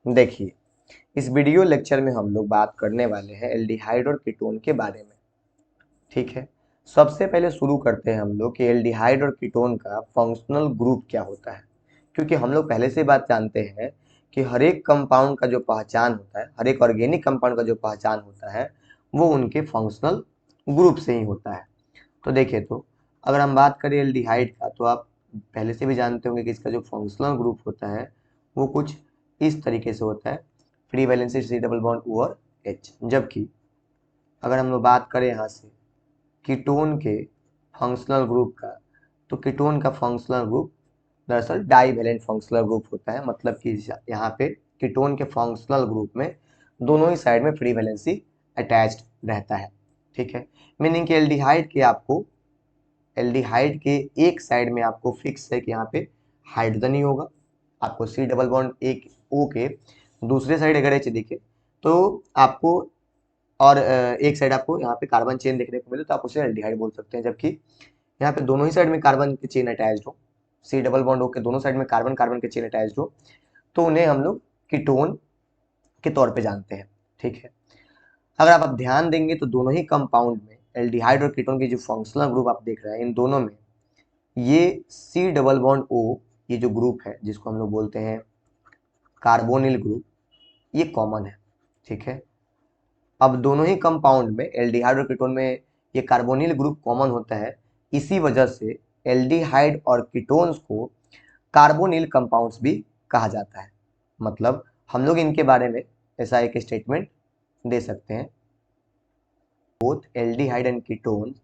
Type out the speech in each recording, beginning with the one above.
देखिए, इस video lecture में हम लोग बात करने वाले हैं एल्डिहाइड और कीटोन के बारे में। ठीक है, सबसे पहले शुरू करते हैं हम लोग कि एल्डिहाइड और कीटोन का फंक्शनल ग्रुप क्या होता है। क्योंकि हम लोग पहले से बात जानते हैं कि हर एक कंपाउंड का जो पहचान होता है, हर एक ऑर्गेनिक कंपाउंड का जो पहचान होता है, वो उनके फंक्शनल ग्रुप से ही होता है। तो देखिए, तो अगर हम बात करें एल्डिहाइड का, तो आप पहले से भी जानते होंगे कि इसका जो फंक्शनल ग्रुप होता है वो कुछ इस तरीके से होता है, free valency C double bond O और एच। जबकि अगर हम लोग बात करें यहाँ से कीटोन के फंक्शनल ग्रुप का, तो कीटोन का फंक्शनल ग्रुप दरअसल डाईवैलेंट फंक्शनल ग्रुप होता है। मतलब कि यहाँ पे कीटोन के फंक्शनल ग्रुप में दोनों ही साइड में फ्री वैलेंसी अटैच्ड रहता है। ठीक है, मीनिंग कि एल्डिहाइड के एक साइड में आपको फिक्स है कि यहाँ पे हाइड्रोजन ही होगा। आपको सी डबल बॉन्ड एक ओ के दूसरे साइड अगर एच दिखे तो आपको, और एक साइड आपको यहाँ पे कार्बन चेन देखने को मिले तो आप उसे एल्डिहाइड बोल सकते हैं। जबकि यहाँ पे दोनों ही साइड में कार्बन की चेन अटैच्ड हो, सी डबल बॉन्ड ओ के दोनों साइड में कार्बन कार्बन की चेन अटैच्ड हो, तो उन्हें हम लोग कीटोन के तौर पे जानते हैं। ठीक है, अगर आप ध्यान देंगे तो दोनों ही कंपाउंड में एल्डिहाइड और कीटोन की जो फंक्शनल ग्रुप आप देख रहे हैं, इन दोनों में ये सी डबल बॉन्ड ओ, ये जो ग्रुप है जिसको हम लोग बोलते हैं कार्बोनिल ग्रुप, ये कॉमन है। ठीक है, अब दोनों ही कंपाउंड में एल्डिहाइड और कीटोन में ये कार्बोनिल ग्रुप कॉमन होता है। इसी वजह से एल्डिहाइड और कीटोन्स को कार्बोनिल कंपाउंड्स भी कहा जाता है। मतलब हम लोग इनके बारे में ऐसा एक स्टेटमेंट दे सकते हैं, both aldehyde and ketone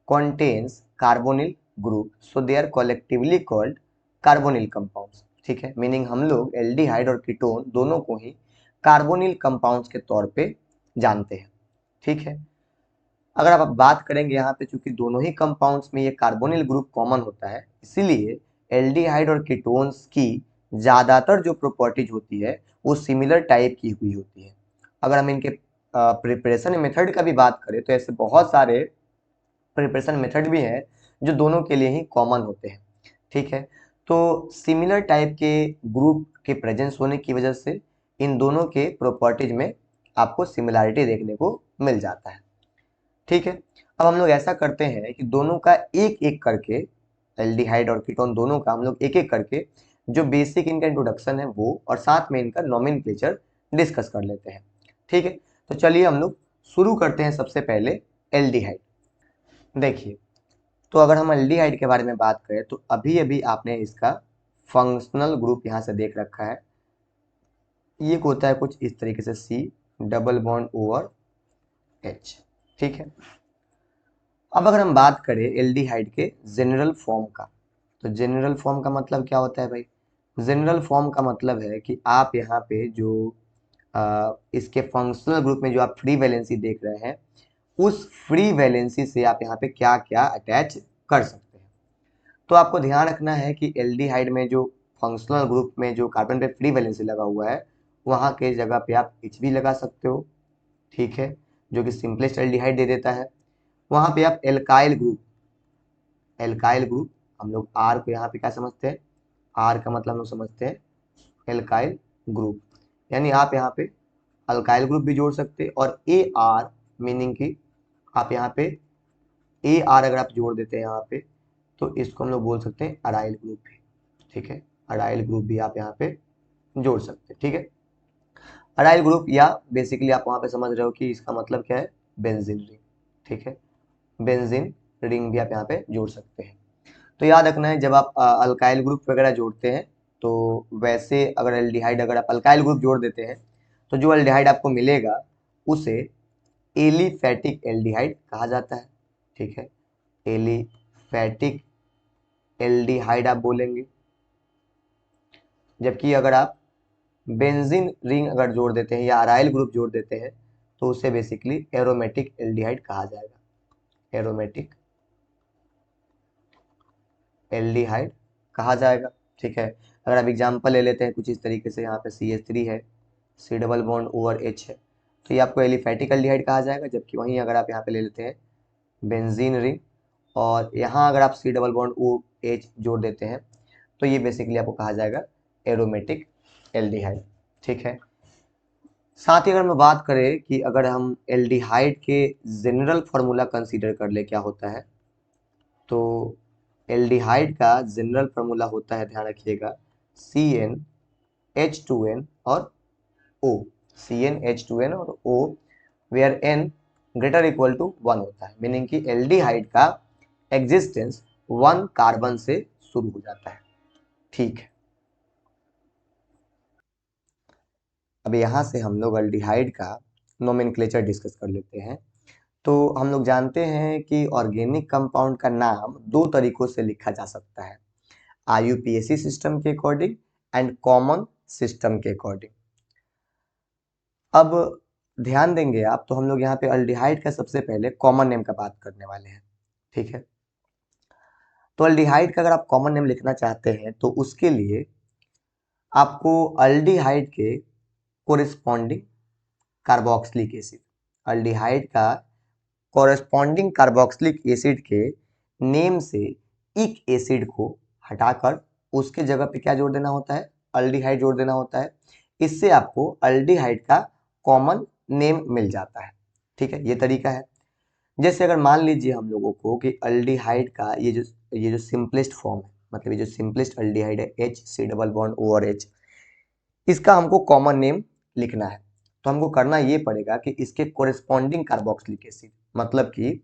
contains carbonyl group, so they are collectively called carbonyl compounds। ठीक है, मीनिंग हम लोग एल्डिहाइड और कीटोन दोनों को ही कार्बोनिल कंपाउंड्स के तौर पे जानते हैं। ठीक है, अगर आप बात करेंगे यहाँ पे, चूंकि दोनों ही कंपाउंड्स में ये कार्बोनिल ग्रुप कॉमन होता है, इसीलिए एल्डिहाइड और कीटोन्स की ज्यादातर जो प्रॉपर्टीज होती है वो सिमिलर टाइप की हुई होती है। अगर हम इनके प्रिपरेशन मेथड का भी बात करें तो ऐसे बहुत सारे प्रिपरेशन मेथड भी हैं जो दोनों के लिए ही कॉमन होते हैं। ठीक है, तो सिमिलर टाइप के ग्रुप के प्रेजेंस होने की वजह से इन दोनों के प्रॉपर्टीज में आपको सिमिलैरिटी देखने को मिल जाता है। ठीक है, अब हम लोग ऐसा करते हैं कि दोनों का एक एक करके, एल्डिहाइड और कीटोन दोनों का हम लोग एक एक करके जो बेसिक इनका इंट्रोडक्शन है वो, और साथ में इनका नोमेनक्लेचर डिस्कस कर लेते हैं। ठीक है, तो चलिए हम लोग शुरू करते हैं सबसे पहले एल्डिहाइड। देखिए, तो अगर हम एल्डिहाइड के बारे में बात करें तो अभी अभी आपने इसका फंक्शनल ग्रुप यहाँ से देख रखा है। ये होता है कुछ इस तरीके से, सी डबल बॉन्ड ओ और एच। ठीक है, अब अगर हम बात करें एल्डिहाइड के जनरल फॉर्म का, तो जनरल फॉर्म का मतलब क्या होता है भाई? जनरल फॉर्म का मतलब है कि आप यहाँ पे जो इसके फंक्शनल ग्रुप में जो आप फ्री वैलेंसी देख रहे हैं, उस फ्री वैलेंसी से आप यहाँ पे क्या क्या अटैच कर सकते हैं। तो आपको ध्यान रखना है कि एल्डिहाइड में जो फंक्शनल ग्रुप में जो कार्बन पे फ्री वैलेंसी लगा हुआ है, वहाँ के जगह पे आप एच भी लगा सकते हो। ठीक है, जो कि सिंपलेस्ट एल्डिहाइड दे देता है। वहाँ पे आप एल्काइल ग्रुप हम लोग आर को यहाँ पे क्या समझते हैं, आर का मतलब हम लोग समझते हैं एल्काइल ग्रुप, यानी आप यहाँ पे अल्काइल ग्रुप भी जोड़ सकते हैं। और ए आर, मीनिंग की आप यहाँ पे ए आर अगर आप जोड़ देते हैं यहाँ पे, तो इसको हम लोग बोल सकते हैं अराइल ग्रुप भी। ठीक है, अराइल ग्रुप भी आप यहाँ पे जोड़ सकते हैं। ठीक है, अराइल ग्रुप, या बेसिकली आप वहाँ पे समझ रहे हो कि इसका मतलब क्या है, बेंजीन रिंग। ठीक है, बेंजीन रिंग भी आप यहाँ पे जोड़ सकते हैं। तो याद रखना है, जब आप अल्काइल ग्रुप वगैरह जोड़ते हैं, तो वैसे अगर एल्डिहाइड अगर आप अल्काइल ग्रुप जोड़ देते हैं तो जो एल्डिहाइड आपको मिलेगा उसे एलिफैटिक एल्डिहाइड कहा जाता है। ठीक है, एलिफैटिक एल्डिहाइड आप बोलेंगे। जबकि अगर आप बेंजीन रिंग अगर जोड़ देते हैं या अराइल ग्रुप जोड़ देते हैं तो उसे बेसिकली एरोमेटिक एल्डिहाइड कहा जाएगा, एरोमेटिक एल्डिहाइड कहा जाएगा। ठीक है, अगर आप एग्जांपल ले लेते हैं कुछ इस तरीके से, यहाँ पे CH3 है, C double bond over H है, तो ये आपको एलिफैटिक एल्डिहाइड कहा जाएगा। जबकि वहीं अगर आप यहाँ पे ले लेते हैं बेंजीन रिंग, और यहाँ अगर आप C double bond O H जोड़ देते हैं, तो ये बेसिकली आपको कहा जाएगा एरोमेटिक एल्डिहाइड। ठीक है। साथ ही अगर मैं बात करें कि अगर हम एल्डिहाइड के जनरल फार्मूला कंसीडर कर ले क्या होता है, तो एल्डिहाइड का जनरल फार्मूला होता है, ध्यान रखिएगा, CnH2n और O, CnH2n और O, where n greater equal to 1 होता है, मीनिंग कि एल्डिहाइड का एग्जिस्टेंस 1 कार्बन से शुरू हो जाता है। ठीक है, अब यहाँ से हम लोग एल्डिहाइड का नोमेनक्लेचर डिस्कस कर लेते हैं। तो हम लोग जानते हैं कि ऑर्गेनिक कंपाउंड का नाम दो तरीकों से लिखा जा सकता है, IUPAC सिस्टम के अकॉर्डिंग एंड कॉमन सिस्टम के अकॉर्डिंग। अब ध्यान देंगे आप, तो हम लोग यहाँ पे अल्डिहाइड का सबसे पहले कॉमन नेम का बात करने वाले हैं। ठीक है, तो अल्डिहाइड का अगर आप कॉमन नेम लिखना चाहते हैं तो उसके लिए आपको अल्डिहाइड के कोरिस्पॉन्डिंग कार्बोक्सिलिक एसिड, अल्डिहाइड का कोरिस्पॉन्डिंग कार्बोक्सिलिक एसिड के नेम से इक एसिड को हटाकर उसके जगह पे क्या जोड़ देना होता है, अल्डिहाइड जोड़ देना होता है। इससे आपको अल्डिहाइड का कॉमन नेम मिल जाता है। ठीक है, ये तरीका है। जैसे अगर मान लीजिए हम लोगों को कि अल्डिहाइड का ये जो सिंपलेस्ट फॉर्म है, मतलब ये जो सिंपलेस्ट अल्डिहाइड है HC डबल बॉन्ड O और H, इसका हमको कॉमन नेम लिखना है, तो हमको करना ये पड़ेगा कि इसके कोरिस्पॉन्डिंग कार्बोक्सिलिक एसिड, मतलब कि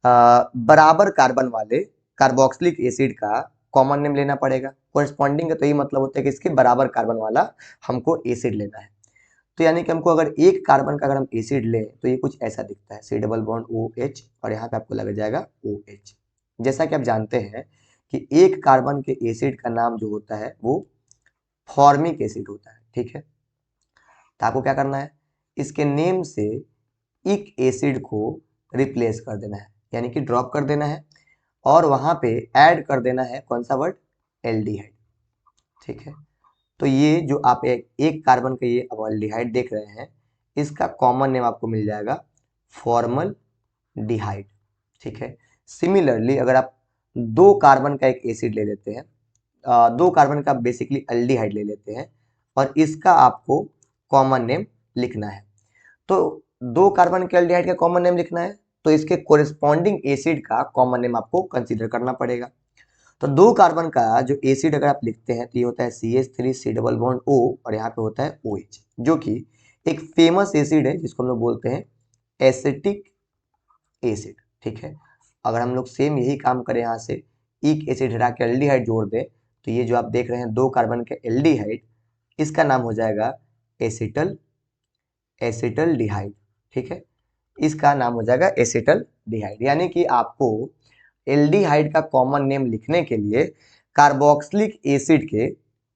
बराबर कार्बन वाले कार्बोक्सिलिक एसिड का कॉमन नेम लेना पड़ेगा। कोरिस्पॉन्डिंग का तो ये मतलब होता है कि इसके बराबर कार्बन वाला हमको एसिड लेना है। तो यानी कि हमको अगर एक कार्बन का अगर हम एसिड लें तो ये कुछ ऐसा दिखता है, C डबल बॉन्ड OH और यहाँ पे आपको लग जाएगा OH। जैसा कि आप जानते हैं कि एक कार्बन के एसिड का नाम जो होता है वो फॉर्मिक एसिड होता है। ठीक है, तो आपको क्या करना है, इसके नेम से इक एसिड को रिप्लेस कर देना है, यानी कि ड्रॉप कर देना है, और वहां पे ऐड कर देना है कौन सा वर्ड, एल्डिहाइड। ठीक है, तो ये जो आप एक कार्बन का ये अब एल्डिहाइड देख रहे हैं, इसका कॉमन नेम आपको मिल जाएगा फॉर्मल डिहाइड। ठीक है, सिमिलरली अगर आप दो कार्बन का एक एसिड ले लेते हैं, दो कार्बन का बेसिकली एल्डिहाइड ले लेते हैं और इसका आपको कॉमन नेम लिखना है, तो दो कार्बन के एल्डिहाइड का कॉमन नेम लिखना है, तो इसके कोरिस्पॉन्डिंग एसिड का कॉमन नेम आपको कंसीडर करना पड़ेगा। तो दो कार्बन का जो एसिड अगर आप लिखते हैं तो ये होता है CH3 C double bond O और यहाँ पे होता है OH, जो कि एक फेमस एसिड है जिसको हम लोग बोलते हैं एसिटिक एसिड। ठीक है, अगर हम लोग सेम यही काम करें, यहाँ से एक एसिड हटा के एल्डिहाइड जोड़ दें, तो ये जो आप देख रहे हैं दो कार्बन के एल्डिहाइड, इसका नाम हो जाएगा एसिटल एसिटल्डिहाइड। ठीक है, इसका नाम हो जाएगा एसिटल्डिहाइड। यानी कि आपको एल्डिहाइड का कॉमन नेम लिखने के लिए कार्बोक्सिलिक एसिड के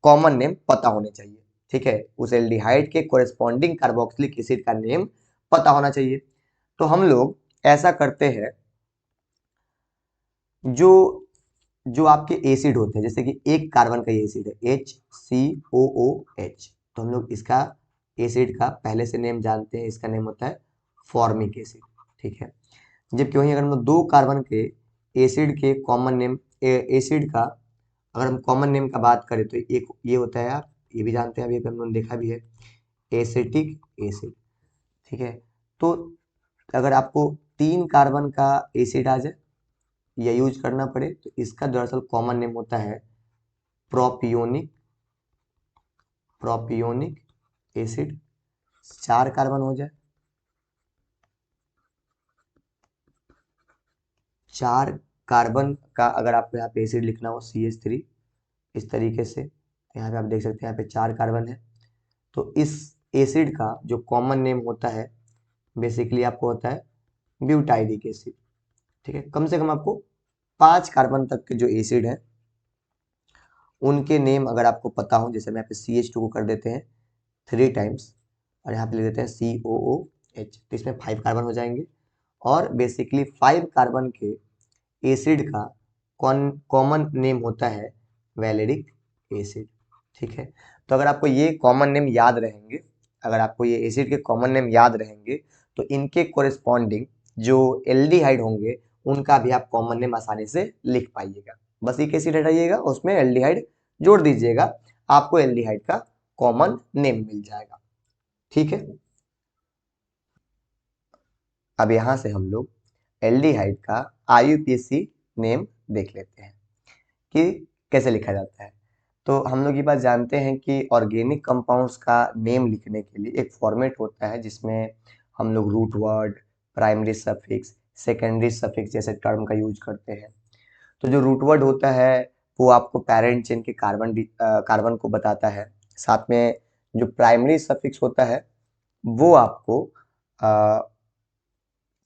कॉमन नेम पता होने चाहिए। ठीक है, उस एल्डिहाइड के कोरिस्पॉन्डिंग कार्बोक्सिलिक एसिड का नेम पता होना चाहिए। तो हम लोग ऐसा करते हैं, जो जो आपके एसिड होते हैं, जैसे कि एक कार्बन का ये एसिड है HCOOH, तो हम लोग इसका एसिड का पहले से नेम जानते हैं, इसका नेम होता है फॉर्मिक एसिड। ठीक है, जबकि वहीं अगर हम लोग दो कार्बन के एसिड के कॉमन नेम एसिड का अगर हम कॉमन नेम का बात करें तो एक ये होता है, आप ये भी जानते हैं, अभी हम लोगों ने देखा भी है, एसिटिक एसिड। ठीक है, तो अगर आपको तीन कार्बन का एसिड आ जाए या यूज करना पड़े तो इसका दरअसल कॉमन नेम होता है प्रोपियोनिक प्रोपियोनिक एसिड। चार कार्बन हो जाए, चार कार्बन का अगर आपको यहाँ पे एसिड लिखना हो CH3 इस तरीके से, यहाँ पे आप देख सकते हैं यहाँ पे चार कार्बन है, तो इस एसिड का जो कॉमन नेम होता है बेसिकली आपको होता है ब्यूटाइलिक एसिड। ठीक है, कम से कम आपको 5 कार्बन तक के जो एसिड है उनके नेम अगर आपको पता हो, जैसे हम यहाँ पे CH2 को कर देते हैं 3 टाइम्स और यहाँ पे लिख देते हैं COOH, तो इसमें 5 कार्बन हो जाएंगे, और बेसिकली 5 कार्बन के एसिड का कॉमन नेम होता है वैलेरिक एसिड। ठीक है, तो अगर आपको ये कॉमन नेम याद रहेंगे, अगर आपको ये एसिड के कॉमन नेम याद रहेंगे तो इनके कोरिस्पॉन्डिंग जो एल्डिहाइड होंगे उनका भी आप कॉमन नेम आसानी से लिख पाइएगा। बस एक एसिड हटाइएगा, उसमें एल्डिहाइड जोड़ दीजिएगा, आपको एल्डिहाइड का कॉमन नेम मिल जाएगा। ठीक है, अब यहां से हम लोग एल्डिहाइड का IUPAC नेम देख लेते हैं कि कैसे लिखा जाता है। तो हम लोग ये बात जानते हैं कि ऑर्गेनिक कंपाउंड्स का नेम लिखने के लिए एक फॉर्मेट होता है जिसमें हम लोग root word, primary suffix, secondary suffix जैसे टर्म का यूज करते हैं। तो जो रूट वर्ड होता है वो आपको पैरेंट चेन के कार्बन को बताता है। साथ में जो प्राइमरी सफिक्स होता है वो आपको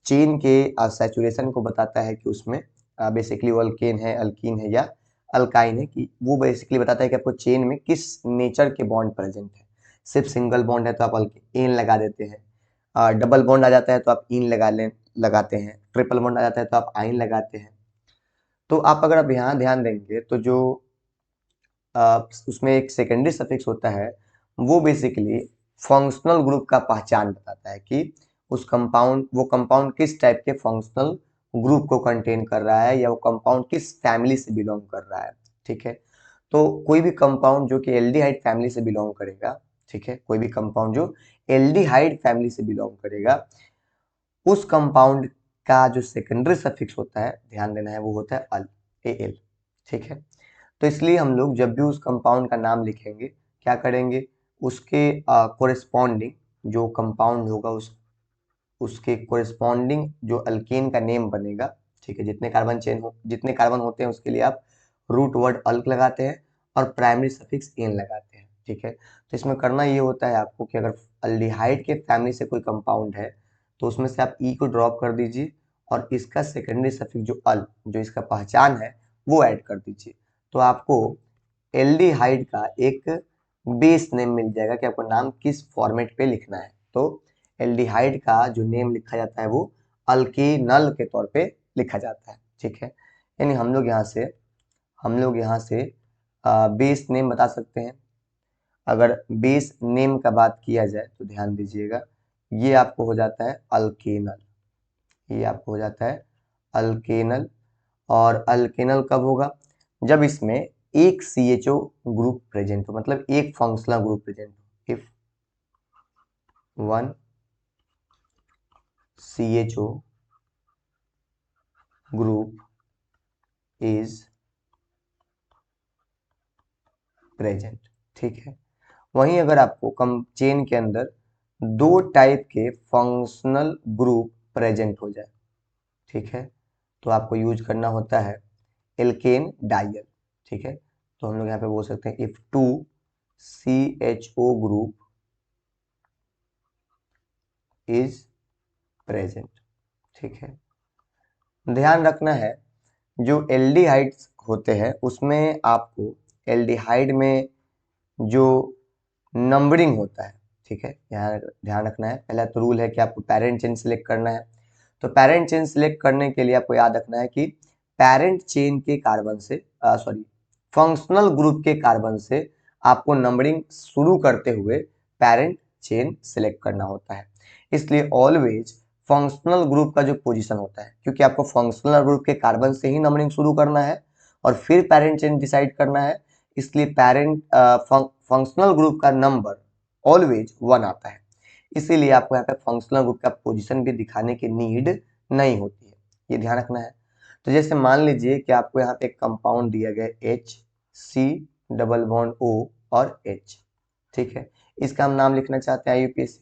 चेन के सैचुरेशन को बताता है कि उसमें बेसिकली वो अल्केन है, अल्कीन है या अल्काइन है, कि वो बेसिकली बताता है कि आपको चेन में किस नेचर के बॉन्ड प्रेजेंट है। सिर्फ सिंगल बॉन्ड है तो आप एन लगा देते हैं, डबल बॉन्ड आ जाता है तो आप इन लगाते हैं, ट्रिपल बॉन्ड आ जाता है तो आप आइन लगाते हैं। तो अगर आप यहाँ ध्यान देंगे तो जो उसमें एक सेकेंडरी सफिक्स होता है वो बेसिकली फंक्शनल ग्रुप का पहचान बताता है कि वो कंपाउंड किस टाइप के फंक्शनल ग्रुप को कंटेन कर रहा है या वो कंपाउंड किस फैमिली से बिलोंग कर रहा है। ठीक है, तो कोई भी कंपाउंड जो कि एल्डिहाइड फैमिली से बिलोंग करेगा, ठीक है, कोई भी कंपाउंड जो एल्डिहाइड फैमिली से बिलोंग करेगा उस कंपाउंड का जो सेकेंडरी सफिक्स होता है, ध्यान देना है, वो होता है अल, AL। ठीक है, तो इसलिए हम लोग जब भी उस कंपाउंड का नाम लिखेंगे क्या करेंगे, उसके कोरिस्पॉन्डिंग जो कंपाउंड होगा उसके कोरिस्पॉन्डिंग जो अल्केन का नेम बनेगा, ठीक है, जितने कार्बन होते हैं उसके लिए आप रूट वर्ड अल्क लगाते हैं और प्राइमरी सफिक्स एन लगाते हैं। ठीक है, तो इसमें करना ये होता है आपको कि अगर अल्डिहाइड के फैमिली से कोई कंपाउंड है तो उसमें से आप ई को ड्रॉप कर दीजिए और इसका सेकेंडरी सफिक्स जो इसका पहचान है वो ऐड कर दीजिए। तो आपको एल्डिहाइड का एक बेस नेम मिल जाएगा कि आपको नाम किस फॉर्मेट पे लिखना है। तो एल्डिहाइड का जो नेम लिखा जाता है वो अल्केनल के तौर पे लिखा जाता है। ठीक है, यानी हम लोग यहाँ से बेस नेम बता सकते हैं। अगर बेस नेम का बात किया जाए तो ध्यान दीजिएगा, ये आपको हो जाता है अल्केनल, ये आपको हो जाता है अल्केनल। और अल्केनल कब होगा, जब इसमें एक CHO ग्रुप प्रेजेंट हो, मतलब एक फंक्शनल ग्रुप प्रेजेंट हो। If one CHO group is present. ठीक है, वहीं अगर आपको कम चेन के अंदर दो टाइप के फंक्शनल ग्रुप प्रेजेंट हो जाए, ठीक है, तो आपको यूज करना होता है एल्केन डाइयल। ठीक है, तो हम लोग यहाँ पे बोल सकते हैं if 2 CHO group is present. ठीक है, ध्यान रखना है जो एल्डिहाइड्स होते हैं उसमें आपको एल्डिहाइड में जो नंबरिंग होता है, ठीक है, यहाँ ध्यान रखना है। पहला तो रूल है कि आपको पेरेंट चेन सिलेक्ट करना है। तो पेरेंट चेन सिलेक्ट करने के लिए आपको याद रखना है कि पेरेंट चेन के कार्बन से फंक्शनल ग्रुप के कार्बन से आपको नंबरिंग शुरू करते हुए पेरेंट चेन सिलेक्ट करना होता है। इसलिए ऑलवेज फंक्शनल ग्रुप का जो पोजीशन होता है, क्योंकि आपको फंक्शनल ग्रुप के कार्बन से ही नंबरिंग शुरू करना है और फिर पेरेंट चेन डिसाइड करना है, इसलिए फंक्शनल ग्रुप का नंबर ऑलवेज 1 आता है। इसीलिए आपको यहाँ पे फंक्शनल ग्रुप का पोजीशन भी दिखाने की नीड नहीं होती है, ये ध्यान रखना है। तो जैसे मान लीजिए कि आपको यहाँ पे एक कंपाउंड दिया गया HC डबल बॉन्ड O और H, ठीक है, इसका हम नाम लिखना चाहते हैं IUPAC।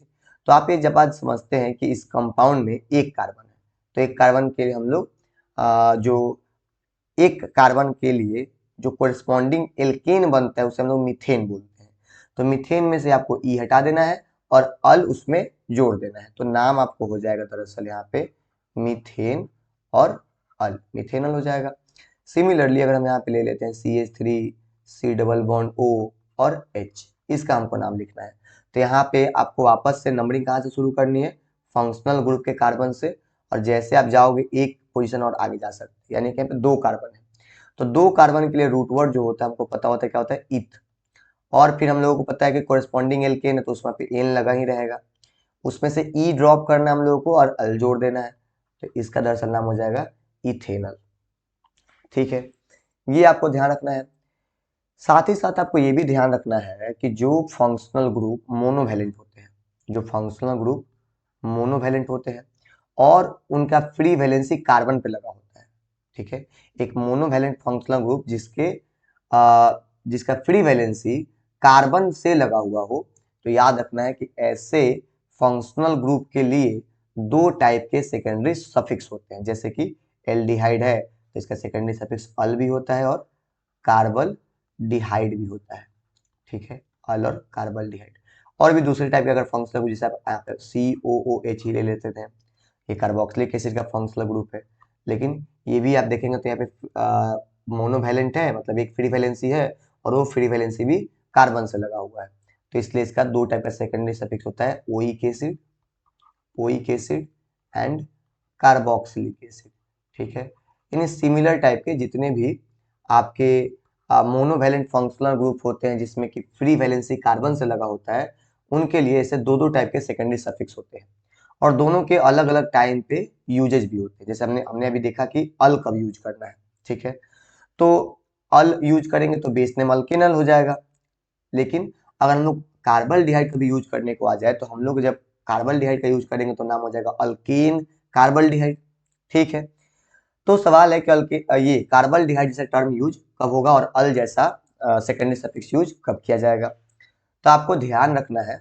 तो आप ये जब आज समझते हैं कि इस कंपाउंड में एक कार्बन है, तो एक कार्बन के लिए हम लोग जो एक कार्बन के लिए जो कोरिस्पॉन्डिंग एल्केन बनता है उसे हम लोग मीथेन बोलते हैं। तो मीथेन में से आपको ई हटा देना है और अल उसमें जोड़ देना है, तो नाम आपको हो जाएगा दरअसल यहाँ पे मीथेन और अल, मिथेनल हो जाएगा। सिमिलरली अगर हम यहाँ पे ले लेते हैं CH3 C double bond O और H, इसका हमको नाम लिखना है। तो यहाँ पे आपको वापस से नंबरिंग कहाँ से शुरू करनी है, फंक्शनल ग्रुप के कार्बन से, और जैसे आप जाओगे एक पोजीशन और आगे जा सकते हैं, यानी कि यहाँ पे 2 कार्बन है। तो 2 कार्बन के लिए रूट वर्ड जो होता है हमको पता होता है क्या होता है, इथ। और फिर हम लोगों को पता है कि कोरिस्पॉन्डिंग एल्केन है तो उसमें पे एन लगा ही रहेगा, उसमें से ई ड्रॉप करना है हम लोगों को और अल जोड़ देना है, तो इसका दरअसल नाम हो जाएगा इथेनल। ठीक है, ये आपको ध्यान रखना है। साथ ही साथ आपको ये भी ध्यान रखना है कि जो फंक्शनल ग्रुप मोनोवैलेंट होते हैं, जो फंक्शनल ग्रुप मोनोवैलेंट होते हैं और उनका फ्री वैलेंसी कार्बन पे लगा होता है, ठीक है। एक मोनोवैलेंट फंक्शनल ग्रुप जिसका फ्री वैलेंसी कार्बन से लगा हुआ हो, तो याद रखना है कि ऐसे फंक्शनल ग्रुप के लिए दो टाइप के सेकेंडरी सफिक्स होते हैं। जैसे कि एल्डिहाइड है तो इसका सेकेंडरी सफिक्स अल भी होता है और कार्बल डिहाइड भी होता है, ठीक है। अल और कार्बल डिहाइड। और भी दूसरे टाइप के अगर फंक्शनल ग्रुप, जैसे आप COOH ही ले लेते थे, ये कार्बोक्सिलिक एसिड का फंक्शनल ग्रुप है, लेकिन ये भी आप देखेंगे तो यहाँ पे मोनोवैलेंट है, मतलब एक फ्री वैलेंसी है और वो फ्री वैलेंसी भी कार्बन से लगा हुआ है, तो इसलिए इसका दो टाइप का सेकेंडरी सफिक्स होता है, oic acid and carboxylic acid, ठीक है। इन सिमिलर टाइप के जितने भी आपके मोनोवैलेंट फंक्शनल ग्रुप होते हैं जिसमें कि फ्री वैलेंसी कार्बन से लगा होता है, उनके लिए ऐसे दो दो टाइप के सेकेंडरी सफिक्स होते हैं और दोनों के अलग अलग टाइम पे यूजेज भी होते हैं। जैसे हमने अभी देखा कि अल कब यूज करना है, ठीक है। तो अल यूज करेंगे तो बेस नेम अल्केनल हो जाएगा, लेकिन अगर हम लोग कार्बन डिहाइड का भी यूज करने को आ जाए तो हम लोग जब कार्बन डिहाइड का यूज करेंगे तो नाम हो जाएगा अल्केन कार्बन डिहाइड, ठीक है। तो सवाल है कि ये कार्बन डिहाइड जैसा टर्म यूज कब होगा और अल जैसा सेकेंडरी सफिक्स यूज कब किया जाएगा। तो आपको ध्यान रखना है,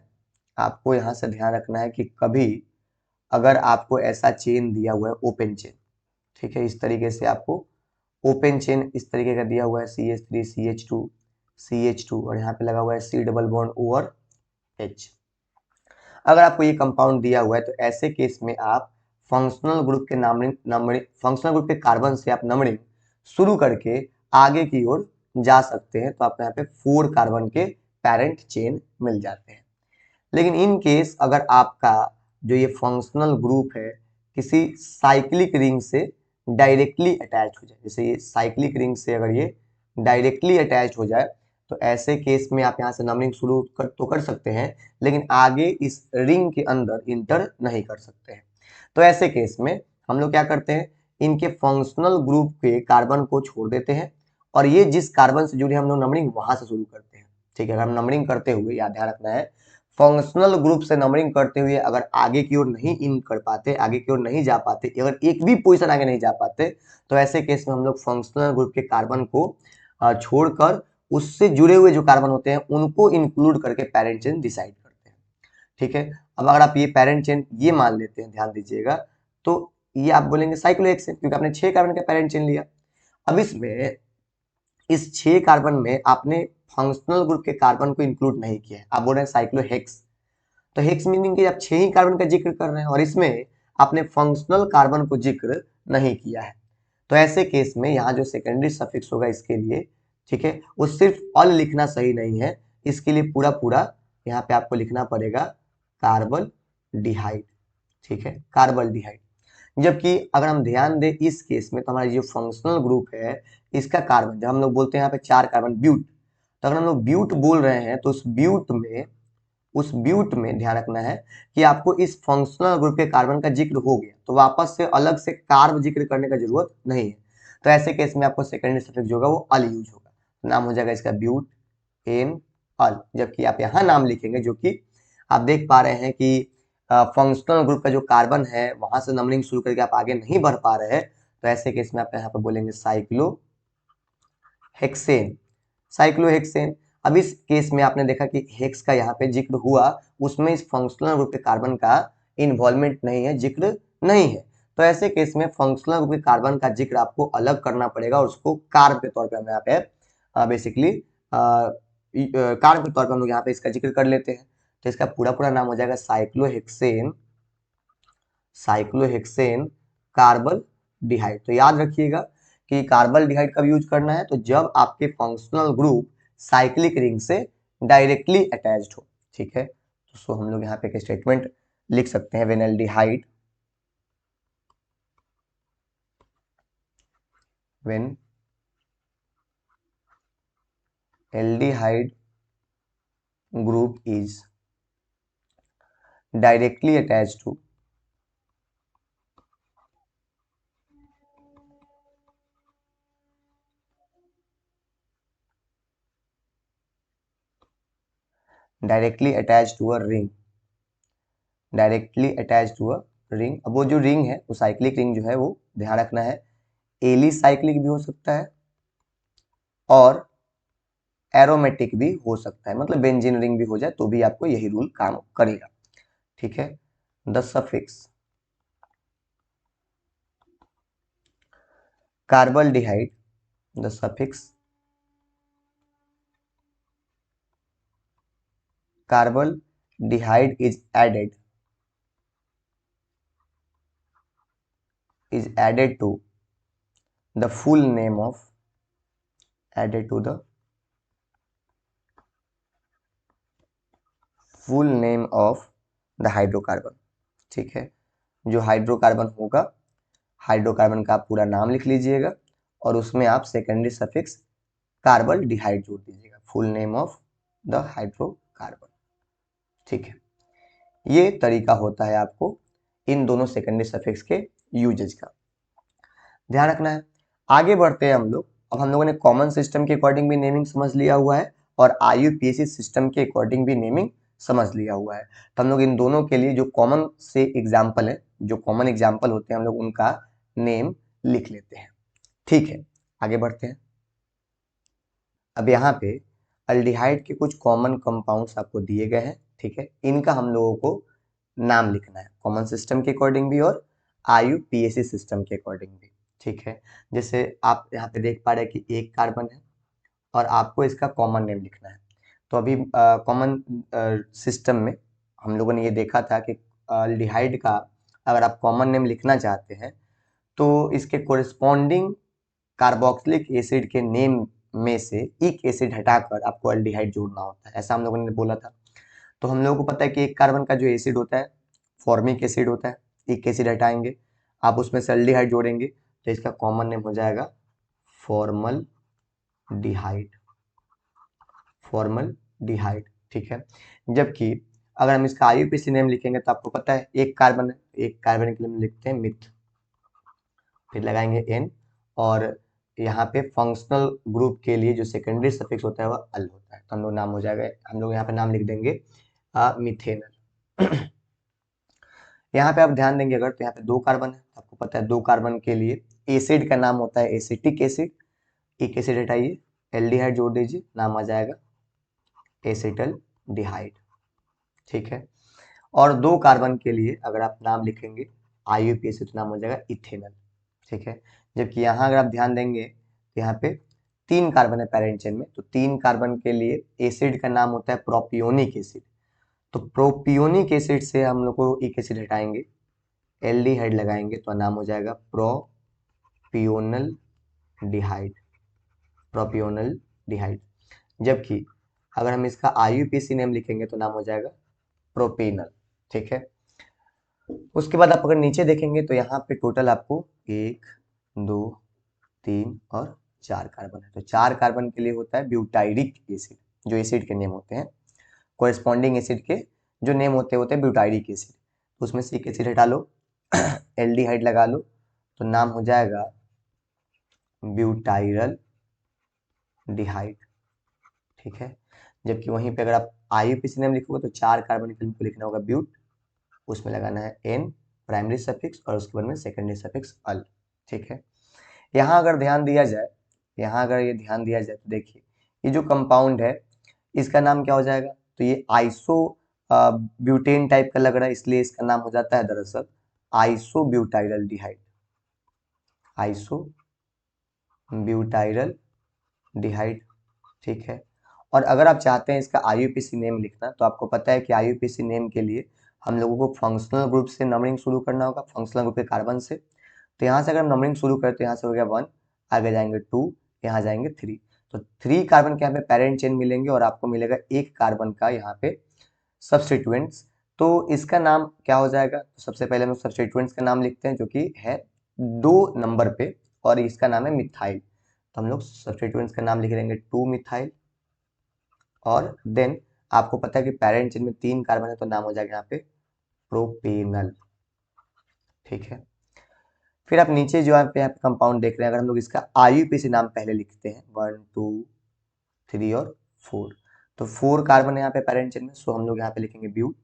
आपको यहाँ से ध्यान रखना है कि कभी अगर आपको ऐसा चेन दिया हुआ है ओपन चेन, ठीक है, इस तरीके से आपको ओपन चेन इस तरीके का दिया हुआ है CH3 CH2 और यहाँ पे लगा हुआ है C डबल बॉन्ड O और H। अगर आपको ये कंपाउंड दिया हुआ है तो ऐसे केस में आप फंक्शनल ग्रुप के नंबरिंग फंक्शनल ग्रुप के कार्बन से आप नंबरिंग शुरू करके आगे की ओर जा सकते हैं, तो आपको यहाँ पे 4 कार्बन के पेरेंट चेन मिल जाते हैं। लेकिन इन केस अगर आपका जो ये फंक्शनल ग्रुप है किसी साइक्लिक रिंग से डायरेक्टली अटैच हो जाए, जैसे ये साइक्लिक रिंग से अगर ये डायरेक्टली अटैच हो जाए, तो ऐसे केस में आप यहाँ से नंबरिंग शुरू कर सकते हैं, लेकिन आगे इस रिंग के अंदर इंटर नहीं कर सकते हैं। तो ऐसे केस में हम लोग क्या करते हैं, इनके फंक्शनल ग्रुप के कार्बन को छोड़ देते हैं और ये जिस कार्बन से जुड़े हम लोग नंबरिंग वहां से शुरू करते हैं, ठीक है। अगर हम नंबरिंग करते हुए, याद ध्यान रखना है, फंक्शनल ग्रुप से नंबरिंग करते हुए अगर आगे की ओर नहीं इन कर पाते, आगे की ओर नहीं जा पाते, अगर एक भी पोजीशन आगे नहीं जा पाते, तो ऐसे केस में हम लोग फंक्शनल ग्रुप के कार्बन को छोड़कर उससे जुड़े हुए जो कार्बन होते हैं उनको इंक्लूड करके पेरेंट चेन डिसाइड करते हैं, ठीक है। अब अगर आप ये पेरेंट चेन ये मान लेते हैं, ध्यान दीजिएगा, तो ये आप बोलेंगे साइक्लोहेक्सेन, क्योंकि आपने 6 कार्बन का पेरेंट चेन लिया। अब इसमें इस 6 कार्बन में आपने फंक्शनल ग्रुप के कार्बन को इंक्लूड नहीं किया है, आप बोल रहे हैं साइक्लोहेक्स, तो हेक्स मीनिंग कि आप 6 ही कार्बन का जिक्र कर रहे हैं और इसमें आपने फंक्शनल कार्बन को जिक्र नहीं किया है। तो ऐसे केस में यहाँ जो सेकेंडरी सफिक्स होगा इसके लिए, ठीक है, वो सिर्फ अल लिखना सही नहीं है, इसके लिए पूरा पूरा यहाँ पे आपको लिखना पड़ेगा कार्बन डिहाइड, ठीक है, कार्बन डिहाइड। जबकि अगर हम ध्यान दें इस केस में, तो हमारा जो फंक्शनल ग्रुप है इसका कार्बन, जब हम लोग बोलते हैं यहाँ पे 4 कार्बन ब्यूट, तो अगर हम लोग ब्यूट बोल रहे हैं तो उस ब्यूट में ध्यान रखना है कि आपको इस फंक्शनल ग्रुप के कार्बन का जिक्र हो गया, तो वापस से अलग से कार्ब जिक्र करने का जरूरत नहीं है। तो ऐसे केस में आपको सेकेंडरी सफिक्स जो होगा वो अल यूज होगा, नाम हो जाएगा इसका ब्यूट एन अल। जबकि आप यहाँ नाम लिखेंगे, जो कि आप देख पा रहे हैं कि फंक्शनल ग्रुप का जो कार्बन है वहां से नंबरिंग शुरू करके आप आगे नहीं बढ़ पा रहे हैं, तो ऐसे केस में आप यहाँ पे बोलेंगे साइक्लोहेक्सेन, साइक्लोहेक्सेन। अब इस केस में आपने देखा कि हेक्स का यहाँ पे जिक्र हुआ, उसमें इस फंक्शनल ग्रुप के कार्बन का इन्वॉल्वमेंट नहीं है, जिक्र नहीं है, तो ऐसे केस में फंक्शनल ग्रुप के कार्बन का जिक्र आपको अलग करना पड़ेगा और उसको कार्ब के तौर पे हम यहाँ पे बेसिकली कार्ब के तौर पे हम लोग यहाँ पे इसका जिक्र कर लेते हैं। तो इसका पूरा पूरा नाम हो जाएगा साइक्लोहेक्सेन, साइक्लोहेक्सेन कार्बन डिहाइड। तो याद रखिएगा कि कार्बन डिहाइड कब यूज करना है, तो जब आपके फंक्शनल ग्रुप साइक्लिक रिंग से डायरेक्टली अटैच्ड हो, ठीक है। तो सो हम लोग यहाँ पे एक स्टेटमेंट लिख सकते हैं, when aldehyde, when aldehyde group is directly attached to directly attach to a ring, directly attach to a ring. अब वो जो रिंग है वो साइक्लिक रिंग जो है वो ध्यान रखना है एली साइक्लिक भी हो सकता है और एरोमेटिक भी हो सकता है, मतलब बेंजीन रिंग भी हो जाए तो भी आपको यही रूल काम करेगा। ठीक है। The suffix carbaldehyde, the suffix carbaldehyde is added to the full name of added to the full name of the hydrocarbon. ठीक है, जो हाइड्रोकार्बन होगा, हाइड्रोकार्बन का आप पूरा नाम लिख लीजिएगा और उसमें आप सेकेंडरी सफिक्स कार्बल्डिहाइड जोड़ दीजिएगा, full name of the hydrocarbon. ठीक है, ये तरीका होता है आपको इन दोनों सेकेंडरी सफिक्स के यूजेज का ध्यान रखना है। आगे बढ़ते हैं हम लोग। अब हम लोगों ने कॉमन सिस्टम के अकॉर्डिंग भी नेमिंग समझ लिया हुआ है और IUPAC सिस्टम के अकॉर्डिंग भी नेमिंग समझ लिया हुआ है। तो हम लोग इन दोनों के लिए जो कॉमन से एग्जाम्पल है, जो कॉमन एग्जाम्पल होते हैं, हम लोग उनका नेम लिख लेते हैं। ठीक है, आगे बढ़ते हैं। अब यहाँ पे अल्डिहाइड के कुछ कॉमन कंपाउंड्स आपको दिए गए हैं। ठीक है, इनका हम लोगों को नाम लिखना है कॉमन सिस्टम के अकॉर्डिंग भी और IUPAC सिस्टम के अकॉर्डिंग भी। ठीक है, जैसे आप यहाँ पे देख पा रहे हैं कि एक कार्बन है और आपको इसका कॉमन नेम लिखना है। तो अभी कॉमन सिस्टम में हम लोगों ने ये देखा था कि अल्डिहाइड का अगर आप कॉमन नेम लिखना चाहते हैं तो इसके कोरिस्पॉन्डिंग कार्बोक्सिलिक एसिड के नेम में से एक एसिड हटाकर आपको अल्डिहाइड जोड़ना होता है, ऐसा हम लोगों ने बोला था। तो हम लोगों को पता है कि एक कार्बन का जो एसिड होता है फॉर्मिक एसिड होता है, एक एसिड हटाएंगे, आप उसमें से अल्डिहाइड जोड़ेंगे तो इसका कॉमन नेम हो जाएगा फॉर्मल डिहाइड, फॉर्मल डिहाइड। ठीक है, जबकि अगर हम इसका IUPAC नेम लिखेंगे तो आपको पता है एक कार्बन है, एक कार्बन के लिए हम लिखते हैं मिथ, फिर लगाएंगे N और यहाँ पे फंक्शनल ग्रुप के लिए जो सेकेंडरी सफिक्स होता है वह अल होता है, तो हम लोग नाम हो जाएगा, हम लोग यहाँ पे नाम लिख देंगे मिथेनल। यहाँ पे आप ध्यान देंगे अगर तो यहाँ पे दो कार्बन है, आपको पता है दो कार्बन के लिए एसिड का नाम होता है एसिटिक एसिड, एक एसिड हटाइए एल्डिहाइड जोड़ दीजिए, नाम आ जाएगा एसिटल डिहाइड। ठीक है, और दो कार्बन के लिए अगर आप नाम लिखेंगे IUPAC तो नाम हो जाएगा इथेनल। ठीक है, जबकि यहाँ अगर आप ध्यान देंगे तो यहाँ पे तीन कार्बन है पैरेंट चेन में, तो तीन कार्बन के लिए एसिड का नाम होता है प्रोपियोनिक एसिड, तो प्रोपियोनिक एसिड से हम लोग को एक एसिड हटाएंगे एल्डिहाइड लगाएंगे तो नाम हो जाएगा प्रोपियोनल डिहाइड, प्रोपियोनल डिहाइड। जबकि अगर हम इसका IUPAC नेम लिखेंगे तो नाम हो जाएगा प्रोपेनल। ठीक है, उसके बाद आप अगर नीचे देखेंगे तो यहाँ पे टोटल आपको एक, दो, तीन और चार कार्बन है, तो चार कार्बन के लिए होता है ब्यूटाइरिक एसिड, जो एसिड के नेम होते हैं कोरिस्पॉन्डिंग एसिड के जो नेम होते हैं ब्यूटाइरिक एसिड, तो उसमें से एक एसिड हटा लो एल्डिहाइड लगा लो तो नाम हो जाएगा ब्यूटाइरल डिहाइड। ठीक है, जबकि वहीं पे अगर आप IUPAC नेम लिखोगे तो चार कार्बन के लिए लिखना होगा ब्यूट, उसमें लगाना है N प्राइमरी सफिक्स और उसके बाद में सेकेंडरी सफिक्स अल। ठीक है, यहाँ अगर ध्यान दिया जाए, यहाँ अगर ये ध्यान दिया जाए तो देखिए ये जो कंपाउंड है इसका नाम क्या हो जाएगा, तो ये आइसो ब्यूटेन टाइप का लग रहा है इसलिए इसका नाम हो जाता है दरअसल आइसो ब्यूटाइरल डिहाइड, आइसो ब्यूटाइरल डिहाइड। ठीक है, और अगर आप चाहते हैं इसका IUPAC नेम लिखना तो आपको पता है कि IUPAC नेम के लिए हम लोगों को फंक्शनल ग्रुप से नंबरिंग शुरू करना होगा, फंक्शनल ग्रुप के कार्बन से। तो यहाँ से अगर हम नंबरिंग शुरू करें तो यहाँ से हो गया 1, आगे जाएंगे 2, यहाँ जाएंगे 3, तो 3 कार्बन के यहाँ पे पेरेंट चेन मिलेंगे और आपको मिलेगा एक कार्बन का यहाँ पे सब्सटीट्यूएंट्स। तो इसका नाम क्या हो जाएगा, तो सबसे पहले हम सब्सटीट्यूएंट्स का नाम लिखते हैं जो कि है 2 नंबर पे और इसका नाम है मिथाइल, तो हम लोग सब्सटीट्यूएंट्स का नाम लिख देंगे 2 मिथाइल और देन आपको पता है कि पैरेंट चेन में 3 कार्बन है तो नाम हो जाएगा यहाँ पे प्रोपेनल। ठीक है, फिर आप नीचे जो आप यहाँ पे कंपाउंड देख रहे हैं अगर हम लोग इसका IUPAC नाम पहले लिखते हैं 1, 2, 3 और 4, तो 4 कार्बन है यहाँ पे पैरेंट चेन में, सो हम लोग यहाँ पे लिखेंगे ब्यूट।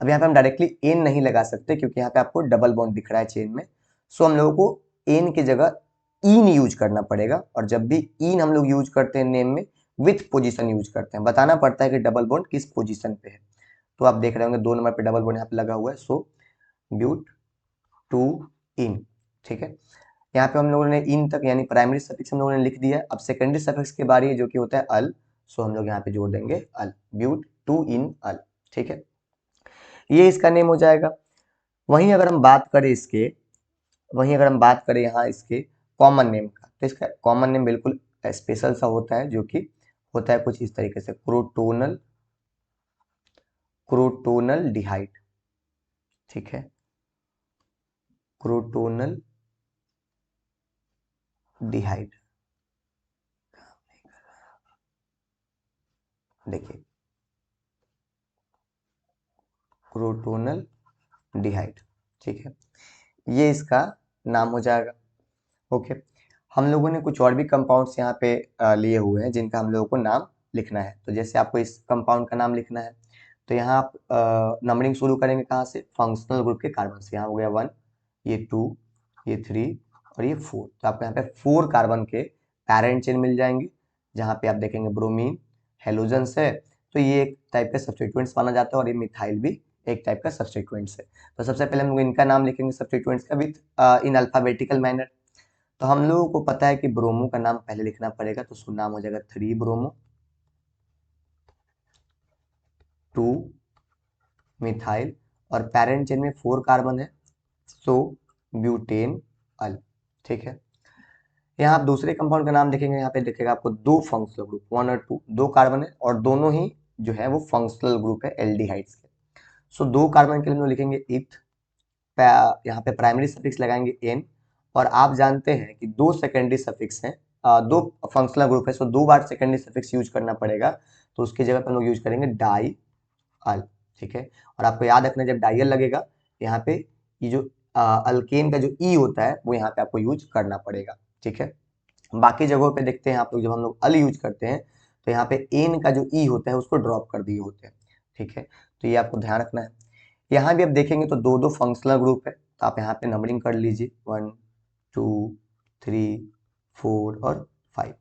अब यहाँ पे हम डायरेक्टली एन नहीं लगा सकते क्योंकि यहाँ पे आपको डबल बॉन्ड दिख रहा है चेन में, सो हम लोगों को एन की जगह इन यूज करना पड़ेगा। और जब भी इन हम लोग यूज करते हैं नेम में, विथ पोजीशन यूज करते हैं, बताना पड़ता है कि डबल बॉन्ड किस पोजीशन पे है। तो आप देख रहे होंगे 2 नंबर पे डबल बॉन्ड यहाँ पे लगा हुआ है, सो ब्यूट टू इन। ठीक है, यहाँ पे हम लोगों ने इन तक यानी प्राइमरी सफिक्स हम लोगों ने लिख दिया। अब सेकेंडरी सफिक्स की बारी है जो कि होता है अल, सो हम लोग यहाँ पे जोड़ देंगे अल, ब्यूट टू इन अल। ठीक है, ये इसका नेम हो जाएगा। वहीं अगर हम बात करें इसके, वहीं अगर हम बात करें यहाँ इसके कॉमन नेम का, तो इसका कॉमन नेम बिल्कुल स्पेशल सा होता है, जो कि होता है कुछ इस तरीके से, क्रोटोनल, क्रोटोनल डिहाइड। ठीक है, क्रोटोनल डिहाइड। देखिए, क्रोटोनल डिहाइड। ठीक है, ये इसका नाम हो जाएगा। ओके, हम लोगों ने कुछ और भी कंपाउंड्स यहाँ पे लिए हुए हैं जिनका हम लोगों को नाम लिखना है। तो जैसे आपको इस कंपाउंड का नाम लिखना है, तो यहाँ आप नंबरिंग शुरू करेंगे कहाँ से, फंक्शनल ग्रुप के कार्बन से। यहाँ हो गया 1, ये 2, ये 3 और ये 4। तो आपको यहाँ पे 4 कार्बन के पैरेंट चेन मिल जाएंगे, जहाँ पे आप देखेंगे ब्रोमीन, हेलोजन्स है, तो ये एक टाइप का सब्स्टिट्यूएंट्स माना जाता है, और ये मिथाइल भी एक टाइप का सब्स्टिट्यूएंट्स है। तो सबसे पहले हम लोग इनका नाम लिखेंगे सब्स्टिट्यूएंट्स का विथ इन अल्फाबेटिकल मैनर। तो हम लोगों को पता है कि ब्रोमो का नाम पहले लिखना पड़ेगा, तो उसका नाम हो जाएगा 3 ब्रोमो, 2 मिथाइल, और पैरेंट चेन में 4 कार्बन है, सो ब्यूटेन अल। ठीक है, यहाँ आप दूसरे कंपाउंड का नाम देखेंगे, यहाँ पे देखेगा आपको 2 फंक्शनल ग्रुप, 1 और 2, 2 कार्बन है, और दोनों ही जो है वो फंक्शनल ग्रुप है एल्डिहाइड्स के। सो 2 कार्बन के लिए हम लोग लिखेंगे इथ, यहाँ पे प्राइमरी सफिक्स लगाएंगे एन, और आप जानते हैं कि 2 सेकेंडरी सफिक्स हैं, 2 फंक्शनल ग्रुप है, सो 2 बार सेकेंडरी सफिक्स यूज करना पड़ेगा, तो उसकी जगह पे हम लोग यूज करेंगे डाई अल। ठीक है, और आपको याद रखना जब डाइयल लगेगा, यहाँ पे ये जो अल्केन का जो ई होता है वो यहाँ पे आपको यूज करना पड़ेगा। ठीक है, बाकी जगहों पे देखते हैं आप लोग, जब हम लोग अल यूज करते हैं तो यहाँ पे एन का जो ई होता है उसको ड्रॉप कर दिए होते हैं। ठीक है, तो ये आपको ध्यान रखना है। यहाँ भी आप देखेंगे तो 2 फंक्शनल ग्रुप है, तो आप यहाँ पे नंबरिंग कर लीजिए 1, 2, 3, 4 और 5।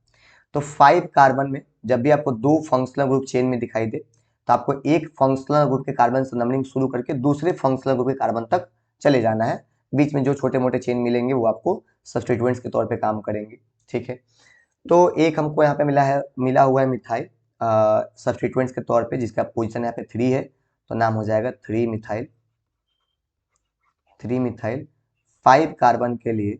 तो 5 कार्बन में जब भी आपको 2 फंक्शनल ग्रुप चेन में दिखाई दे, तो आपको एक फंक्शनल ग्रुप के कार्बन से नंबरिंग शुरू करके दूसरे फंक्शनल ग्रुप के कार्बन तक चले जाना है। बीच में जो छोटे मोटे चेन मिलेंगे वो आपको सब्स्टिट्यूएंट्स के तौर पे काम करेंगे। ठीक है, तो एक हमको यहाँ पे मिला हुआ है मिथाइल सब्स्टिट्यूएंट्स के तौर पे, जिसका पोजीशन यहाँ पे 3 है, तो नाम हो जाएगा 3 मिथाइल, 3 मिथाइल। 5 कार्बन के लिए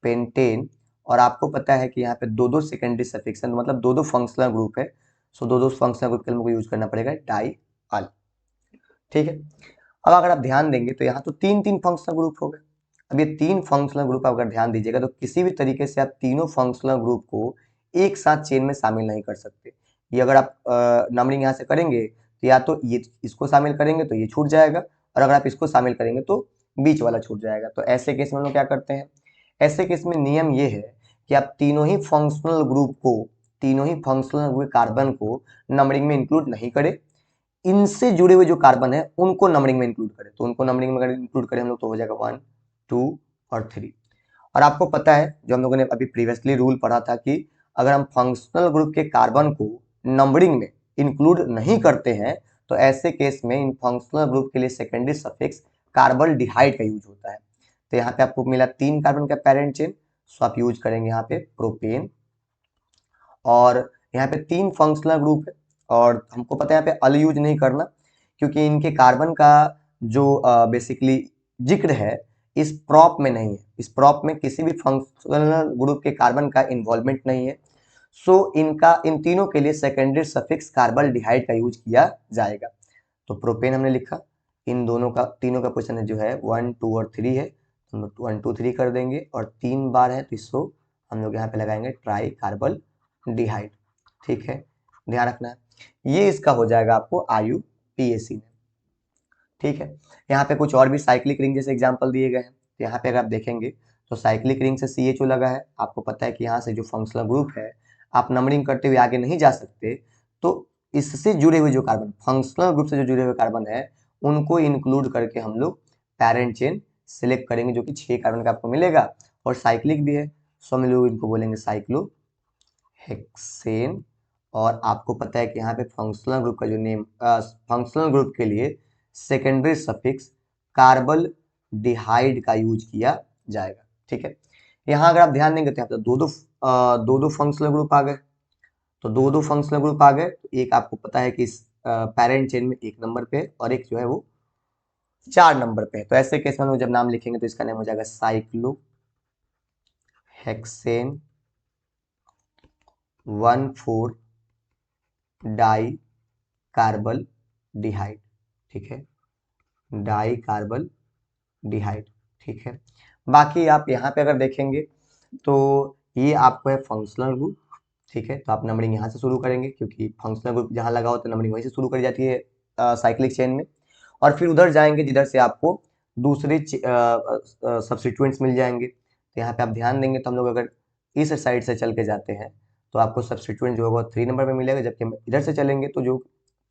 पेंटेन, और आपको पता है कि यहाँ पे 2 सेकेंडरी सफिक्स है, मतलब 2 फंक्शनल ग्रुप है, सो 2 फंक्शनल ग्रुप के लिए हमको यूज करना पड़ेगा डाई अल। ठीक है, अब अगर आप ध्यान देंगे तो यहाँ तो 3 फंक्शनल ग्रुप हो गए। अब ये 3 फंक्शनल ग्रुप अगर ध्यान दीजिएगा तो किसी भी तरीके से आप तीनों फंक्शनल ग्रुप को एक साथ चेन में शामिल नहीं कर सकते। ये अगर आप नंबरिंग यहाँ से करेंगे तो या तो ये इसको शामिल करेंगे तो ये छूट जाएगा, और अगर आप इसको शामिल करेंगे तो बीच वाला छूट जाएगा। तो ऐसे केस में हम लोग क्या करते हैं, ऐसे केस में नियम ये है कि आप तीनों ही फंक्शनल ग्रुप को, तीनों ही फंक्शनल ग्रुप कार्बन को नंबरिंग में इंक्लूड नहीं करें, इनसे जुड़े हुए जो कार्बन है उनको नंबरिंग में इंक्लूड करें। तो उनको नंबरिंग में अगर इंक्लूड करें हम लोग तो हो जाएगा 1, 2 और 3। और आपको पता है जो हम लोगों ने अभी प्रीवियसली रूल पढ़ा था कि अगर हम फंक्शनल ग्रुप के कार्बन को नंबरिंग में इंक्लूड नहीं करते हैं तो ऐसे केस में इन फंक्शनल ग्रुप के लिए सेकेंडरी सफिक्स कार्बन डिहाइड का यूज होता है। तो यहाँ पे आपको मिला 3 कार्बन का पेरेंट चेन, सो आप यूज करेंगे यहाँ पे प्रोपेन। और यहाँ पे 3 फंक्शनल ग्रुप है, और हमको पता है यहाँ पे अल यूज नहीं करना, क्योंकि इनके कार्बन का जो बेसिकली जिक्र है इस प्रॉप में नहीं है, इस प्रॉप में किसी भी फंक्शनल ग्रुप के कार्बन का इन्वॉल्वमेंट नहीं है। सो इनका इन तीनों के लिए सेकेंडरी सफिक्स कार्बन डिहाइड का यूज किया जाएगा। तो प्रोपेन हमने लिखा, इन दोनों का, तीनों का पोजिशन जो है 1, 2 और 3 है, तो हम लोग 1, 2, 3 कर देंगे, और 3 बार है तो इसको हम लोग यहाँ पे लगाएंगे ट्राई कार्बन डिहाइड। ठीक है, ध्यान रखना है, ये इसका हो जाएगा आपको IUPAC में। ठीक है, यहाँ पे कुछ और भी साइक्लिक रिंग जैसे एग्जांपल दिए गए हैं। तो यहाँ पे अगर आप देखेंगे तो साइक्लिक रिंग से CHO लगा है, आपको पता है कि यहाँ से जो फंक्शनल ग्रुप है आप नंबरिंग करते हुए आगे नहीं जा सकते, तो इससे जुड़े हुए जो कार्बन, फंक्शनल ग्रुप से जो जुड़े हुए कार्बन है, उनको इंक्लूड करके हम लोग पैरेंट चेन सिलेक्ट करेंगे, जो कि 6 कार्बन का आपको मिलेगा और साइक्लिक भी है, सो हम लोग इनको बोलेंगे साइक्लोहेक्सेन। और आपको पता है कि यहाँ पे फंक्शनल ग्रुप का जो नेम, फंक्शनल ग्रुप के लिए सेकेंडरी सफिक्स कार्बल डिहाइड का यूज किया जाएगा। ठीक है, यहाँ अगर आप ध्यान देंगे तो यहाँ पे दो फंक्शनल ग्रुप आ गए। तो दो फंक्शनल ग्रुप आ गए, तो एक आपको पता है कि इस पैरेंट चेन में 1 नंबर पे है और एक जो है वो 4 नंबर पे है। तो ऐसे केस में हम लोग जब नाम लिखेंगे तो इसका नाम हो जाएगा साइक्लोहेक्सेन 1,4 डाई कार्बल डिहाइड। ठीक है, डाई कार्बल डिहाइड। ठीक है, बाकी आप यहाँ पे अगर देखेंगे तो ये आपको है फंक्शनल ग्रुप। ठीक है, तो आप नंबरिंग यहाँ से शुरू करेंगे, क्योंकि फंक्शनल ग्रुप जहाँ लगा हो तो नंबरिंग वहीं से शुरू करी जाती है साइक्लिक चेन में। और फिर उधर जाएंगे जिधर से आपको दूसरे सब्स्टिट्यूएंट्स मिल जाएंगे। तो यहाँ पे आप ध्यान देंगे तो हम लोग अगर इस साइड से चल के जाते हैं तो आपको सब्स्टिट्यूएंट जो होगा 3 नंबर पे मिलेगा, जबकि हम इधर से चलेंगे तो जो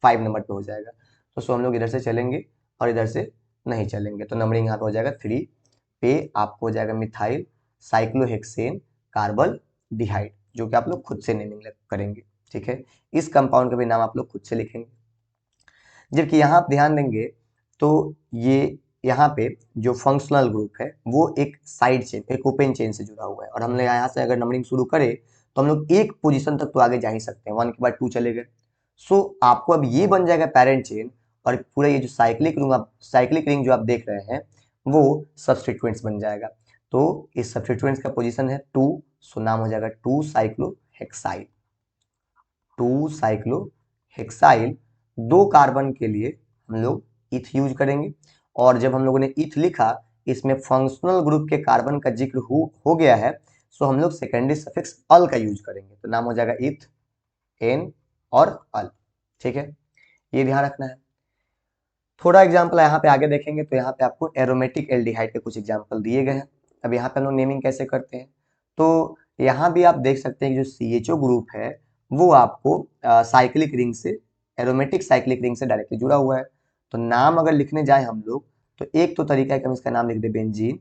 5 नंबर पे हो जाएगा। तो सो हम लोग इधर से चलेंगे और इधर से नहीं चलेंगे, तो नंबरिंग यहाँ पे हो जाएगा 3 पे आपको हो जाएगा मिथाइल साइक्लोहेक्सेन कार्बल डिहाइड, जो कि आप लोग खुद से नेमिंग करेंगे। ठीक है, इस कंपाउंड का भी नाम आप लोग खुद से लिखेंगे। जबकि यहाँ आप ध्यान देंगे तो ये यहाँ पे जो फंक्शनल ग्रुप है वो एक साइड चेन, एक ओपन चेन से जुड़ा हुआ है, और हमने यहाँ से अगर नंबरिंग शुरू करें तो हम लोग एक पोजीशन तक तो आगे जा ही सकते हैं, 1 के बाद 2 चले गए। सो आपको अब ये बन जाएगा पैरेंट चेन, और पूरा ये जो साइक्लिक रिंग जो आप देख रहे हैं वो सब्स्टिट्यूएंट्स बन जाएगा। तो इस सब्स्टिट्यूएंट्स का पोजीशन है 2, सो नाम हो जाएगा 2-साइक्लोहेक्साइल। 2-साइक्लोहेक्साइल, 2 कार्बन के लिए हम लोग इथ यूज करेंगे, और जब हम लोगों ने इथ लिखा, इसमें फंक्शनल ग्रुप के कार्बन का जिक्र हो गया है, सो हम लोग सेकेंडरी सफिक्स अल का यूज करेंगे, तो नाम हो जाएगा इथ, एन और अल। ठीक है, ये ध्यान रखना है। थोड़ा एग्जाम्पल यहाँ पे आगे देखेंगे तो यहाँ पे आपको एरोमेटिक एल्डिहाइड के कुछ एग्जाम्पल दिए गए हैं। अब यहाँ पे हम लोग नेमिंग कैसे करते हैं, तो यहाँ भी आप देख सकते हैं कि जो CHO ग्रुप है वो आपको साइक्लिक रिंग से, एरोमेटिक साइक्लिक रिंग से डायरेक्टली जुड़ा हुआ है। तो नाम अगर लिखने जाए हम लोग तो एक तो तरीका है कि हम इसका नाम लिख दे बेंजीन,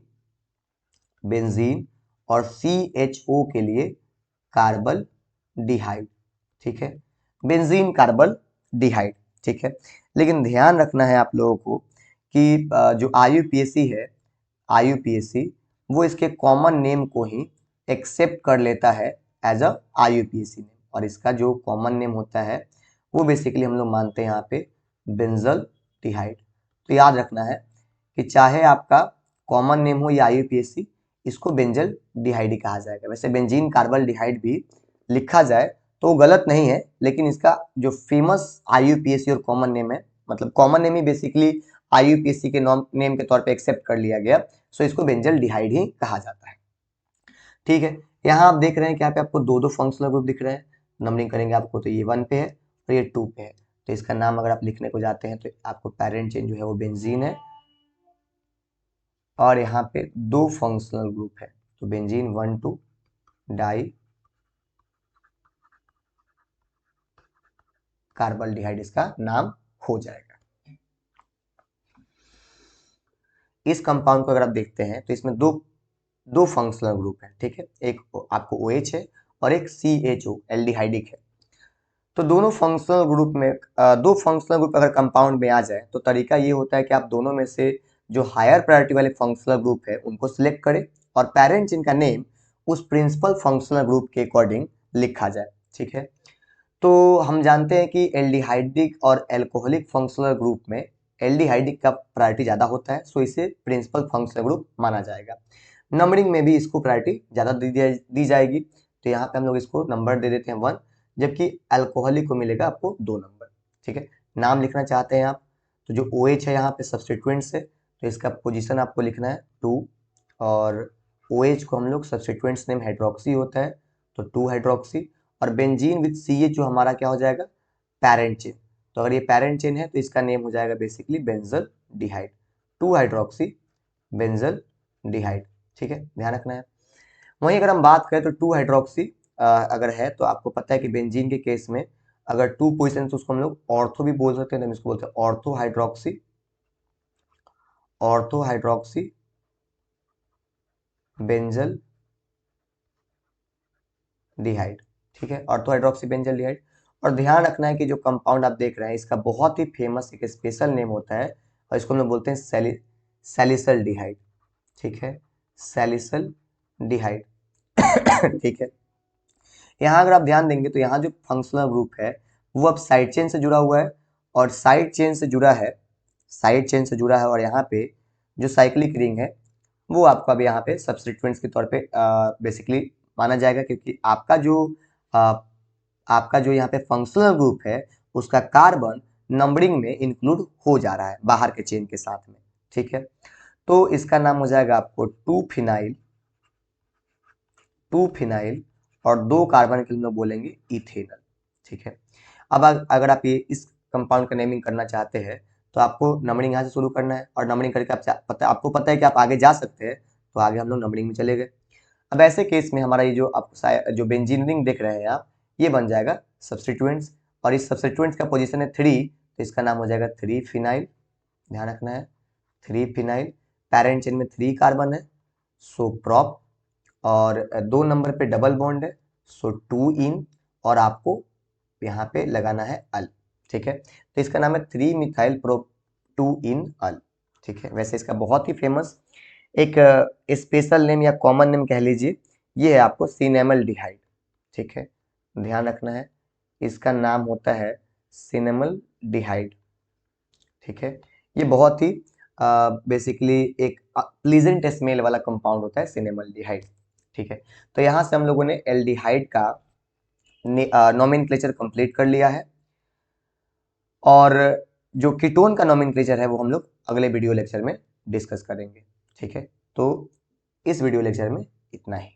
बेंजीन, और CHO के लिए कार्बल डिहाइड। ठीक है, बेंजीन कार्बल डिहाइड। ठीक है, लेकिन ध्यान रखना है आप लोगों को कि जो IUPAC है, IUPAC वो इसके कॉमन नेम को ही एक्सेप्ट कर लेता है एज अ IUPAC नेम, और इसका जो कॉमन नेम होता है वो बेसिकली हम लोग मानते हैं यहाँ पे बेंजल डिहाइड। तो याद रखना है कि चाहे आपका कॉमन नेम हो या IUPAC, इसको बेंजल डिहाइड ही कहा जाएगा। वैसे बेंजीन कार्बल डिहाइड भी लिखा जाए तो गलत नहीं है, लेकिन इसका जो फेमस IUPAC और कॉमन नेम है, मतलब कॉमन नेम ही बेसिकली IUPAC के नेम के तौर पे एक्सेप्ट कर लिया गया, सो इसको बेंजल डिहाइड ही कहा जाता है। ठीक है, यहाँ आप देख रहे हैं कि यहाँ पे आपको दो फंक्शनल ग्रुप दिख रहे हैं। नंबरिंग करेंगे आपको तो ये 1 पे है और ये 2 पे है, तो इसका नाम अगर आप लिखने को जाते हैं तो आपको पैरेंट चेन जो है वो बेंजीन है, और यहाँ पे 2 फंक्शनल ग्रुप है, तो बेंजीन 1,2 डाई कार्बल डिहाइड इसका नाम हो जाएगा। इस कंपाउंड को अगर आप देखते हैं तो इसमें दो फंक्शनल ग्रुप है। ठीक है, एक आपको OH है और एक CHO एल्डिहाइडिक है। तो दोनों फंक्शनल ग्रुप में दो फंक्शनल ग्रुप अगर कंपाउंड में आ जाए तो तरीका ये होता है कि आप दोनों में से जो हायर प्रायोरिटी वाले फंक्शनल ग्रुप है उनको सिलेक्ट करें, और पेरेंट जिनका नेम उस प्रिंसिपल फंक्शनल ग्रुप के अकॉर्डिंग लिखा जाए। ठीक है, तो हम जानते हैं कि एल्डिहाइडिक और एल्कोहलिक फंक्शनल ग्रुप में एल्डिहाइडिक का प्रायोरिटी ज़्यादा होता है, सो इसे प्रिंसिपल फंक्शनल ग्रुप माना जाएगा। नंबरिंग में भी इसको प्रायोरिटी ज़्यादा दी जाएगी, तो यहाँ पे हम लोग इसको नंबर दे देते हैं 1, जबकि अल्कोहलिक को मिलेगा आपको 2 नंबर। ठीक है, नाम लिखना चाहते हैं आप तो जो OH है यहाँ पे सब्स्टिट्यूएंट्स है, तो इसका पोजीशन आपको लिखना है 2, और OH को हम लोग सब्स्टिट्यूएंट्स नेम हाइड्रोक्सी होता है तो 2 हाइड्रोक्सी, और बेंजीन विद CH जो हमारा क्या हो जाएगा पैरेंट चेन, तो अगर ये पैरेंट चेन है तो इसका नेम हो जाएगा बेसिकली बेंजल डिहाइड, 2 हाइड्रोक्सी बेंजल डिहाइड। ठीक है, ध्यान रखना है। वहीं अगर हम बात करें तो 2 हाइड्रोक्सी अगर है तो आपको पता है कि बेंजीन के केस में अगर 2 पोजिशन तो उसको हम लोग ऑर्थो भी बोल सकते हैं, तो हम इसको बोलते हैं ऑर्थो हाइड्रोक्सी बेंजल डिहाइड। ठीक है, ऑर्थो हाइड्रोक्सी बेंजल डिहाइड। और ध्यान रखना है कि जो कंपाउंड आप देख रहे हैं इसका बहुत ही फेमस एक स्पेशल नेम होता है, और इसको हम लोग बोलते हैं सैलिसल डिहाइड। ठीक है, सैलिसल डिहाइड। ठीक है, यहाँ अगर आप ध्यान देंगे तो यहाँ जो फंक्शनल ग्रुप है वो अब साइड चेन से जुड़ा हुआ है, और साइड चेन से जुड़ा है, साइड चेन से जुड़ा है, और यहाँ पे जो साइक्लिक रिंग है वो आपको अब यहाँ पे सब्स्टिट्यूएंट्स के तौर पे बेसिकली माना जाएगा, क्योंकि आ, आपका जो यहाँ पे फंक्शनल ग्रुप है उसका कार्बन नंबरिंग में इंक्लूड हो जा रहा है बाहर के चेन के साथ में। ठीक है, तो इसका नाम हो जाएगा आपको 2 फिनाइल और 2 कार्बन के लिए हम लोग बोलेंगे इथेनल। ठीक है, अब अगर आप ये इस कंपाउंड का नेमिंग करना चाहते हैं तो आपको नंबरिंग यहाँ से शुरू करना है, और नंबरिंग करके आपको पता है कि आप आगे जा सकते हैं, तो आगे हम लोग नंबरिंग में चले गए। अब ऐसे केस में हमारा ये जो आपको जो बेंजीनियरिंग देख रहे हैं आप, ये बन जाएगा सब्स्टिट्यूएंट्स, और इस सब्स्टिट्यूएंट्स का पोजीशन है 3, तो इसका नाम हो जाएगा 3 फिनाइल। ध्यान रखना है, 3 फिनाइल। पैरेंट चेन में 3 कार्बन है, सो प्रॉप, और 2 नंबर पे डबल बॉन्ड है, सो 2 इन, और आपको यहाँ पे लगाना है अल। ठीक है, तो इसका नाम है 3 मिथाइल प्रो 2 इन अल। ठीक है, वैसे इसका बहुत ही फेमस एक स्पेशल नेम या कॉमन नेम कह लीजिए, ये है आपको सिनेमल डिहाइड। ठीक है, ध्यान रखना है, इसका नाम होता है सिनेमल डिहाइड। ठीक है, ये बहुत ही बेसिकली एक प्लीजेंट स्मेल वाला कंपाउंड होता है सिनेमल डिहाइड। ठीक है, तो यहाँ से हम लोगों ने एल्डिहाइड का नोमेनक्लेचर कंप्लीट कर लिया है, और जो कीटोन का नोमेनक्लेचर है वो हम लोग अगले वीडियो लेक्चर में डिस्कस करेंगे। ठीक है, तो इस वीडियो लेक्चर में इतना ही।